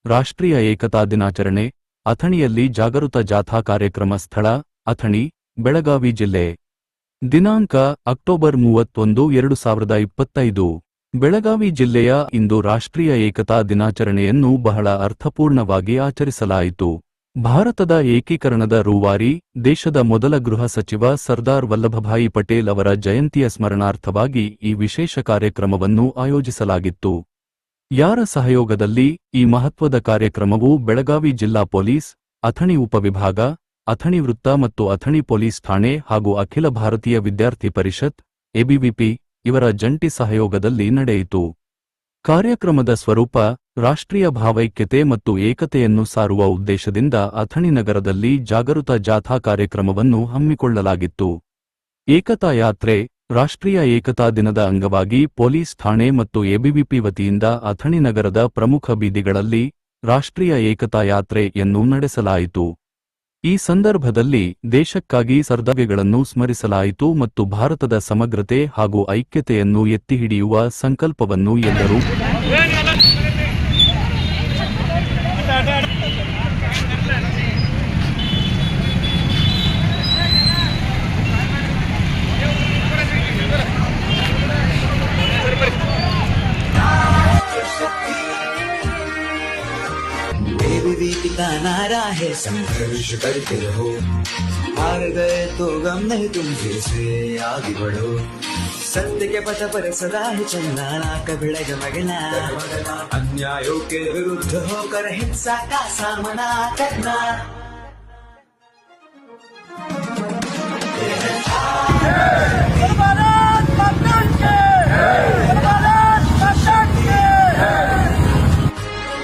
ರಾಷ್ಟ್ರೀಯ ಏಕತಾ ದಿನಾಚರಣೆ ಅಥಣಿಯಲ್ಲಿ ಜಾಗೃತ ಜಾಥಾ ಕಾರ್ಯಕ್ರಮ ಸ್ಥಳ ಅಥಣಿ ಬೆಳಗಾವಿ ಜಿಲ್ಲೆ ದಿನಾಂಕ ಅಕ್ಟೋಬರ್ 31, 2025 ಬೆಳಗಾವಿ ಜಿಲ್ಲೆಯ ಇಂದು ರಾಷ್ಟ್ರೀಯ ಏಕತಾ ದಿನಾಚರಣೆಯನ್ನು ಬಹಳ ಅರ್ಥಪೂರ್ಣವಾಗಿ ಆಚರಿಸಲಾಯಿತು. ಭಾರತದ ಏಕೀಕರಣದ ರೂವಾರಿ ದೇಶದ ಮೊದಲ ಗೃಹ ಸಚಿವ ಸರ್ದಾರ್ ವಲ್ಲಭಭಾಯಿ ಪಟೇಲ್ ಅವರ ಜಯಂತಿಯ ಸ್ಮರಣಾರ್ಥವಾಗಿ ಈ ವಿಶೇಷ ಕಾರ್ಯಕ್ರಮವನ್ನು ಆಯೋಜಿಸಲಾಗಿತ್ತು. ಯಾರ ಸಹಯೋಗದಲ್ಲಿ ಈ ಮಹತ್ವದ ಕಾರ್ಯಕ್ರಮವು ಬೆಳಗಾವಿ ಜಿಲ್ಲಾ ಪೊಲೀಸ್, ಅಥಣಿ ಉಪವಿಭಾಗ, ಅಥಣಿ ವೃತ್ತ ಮತ್ತು ಅಥಣಿ ಪೊಲೀಸ್ ಠಾಣೆ ಹಾಗೂ ಅಖಿಲ ಭಾರತೀಯ ವಿದ್ಯಾರ್ಥಿ ಪರಿಷತ್ ಎಬಿವಿಪಿ ಇವರ ಜಂಟಿ ಸಹಯೋಗದಲ್ಲಿ ನಡೆಯಿತು. ಕಾರ್ಯಕ್ರಮದ ಸ್ವರೂಪ ರಾಷ್ಟ್ರೀಯ ಭಾವೈಕ್ಯತೆ ಮತ್ತು ಏಕತೆಯನ್ನು ಸಾರುವ ಉದ್ದೇಶದಿಂದ ಅಥಣಿ ನಗರದಲ್ಲಿ ಜಾಗೃತ ಜಾಥಾ ಕಾರ್ಯಕ್ರಮವನ್ನು ಹಮ್ಮಿಕೊಳ್ಳಲಾಗಿತ್ತು. ಏಕತಾ ಯಾತ್ರೆ ರಾಷ್ಟ್ರೀಯ ಏಕತಾ ದಿನದ ಅಂಗವಾಗಿ ಪೊಲೀಸ್ ಠಾಣೆ ಮತ್ತು ಎಬಿವಿಪಿ ವತಿಯಿಂದ ಅಥಣಿ ನಗರದ ಪ್ರಮುಖ ಬೀದಿಗಳಲ್ಲಿ ರಾಷ್ಟ್ರೀಯ ಏಕತಾ ಯಾತ್ರೆಯನ್ನು ನಡೆಸಲಾಯಿತು. ಈ ಸಂದರ್ಭದಲ್ಲಿ ದೇಶಕ್ಕಾಗಿ ಕರ್ತವ್ಯಗಳನ್ನು ಸ್ಮರಿಸಲಾಯಿತು ಮತ್ತು ಭಾರತದ ಸಮಗ್ರತೆ ಹಾಗೂ ಐಕ್ಯತೆಯನ್ನು ಎತ್ತಿಹಿಡಿಯುವ ಸಂಕಲ್ಪವನ್ನು ಎಲ್ಲರೂ एबीवीपी का नारा है संघर्ष करते रहो, हार गए तो गम नहीं, तुम फिर से आगे बढ़ो, सत्य के पथ पर सदा ही चलना, कभी डगमगना, अन्यायों के विरुद्ध होकर हिंसा का सामना करना।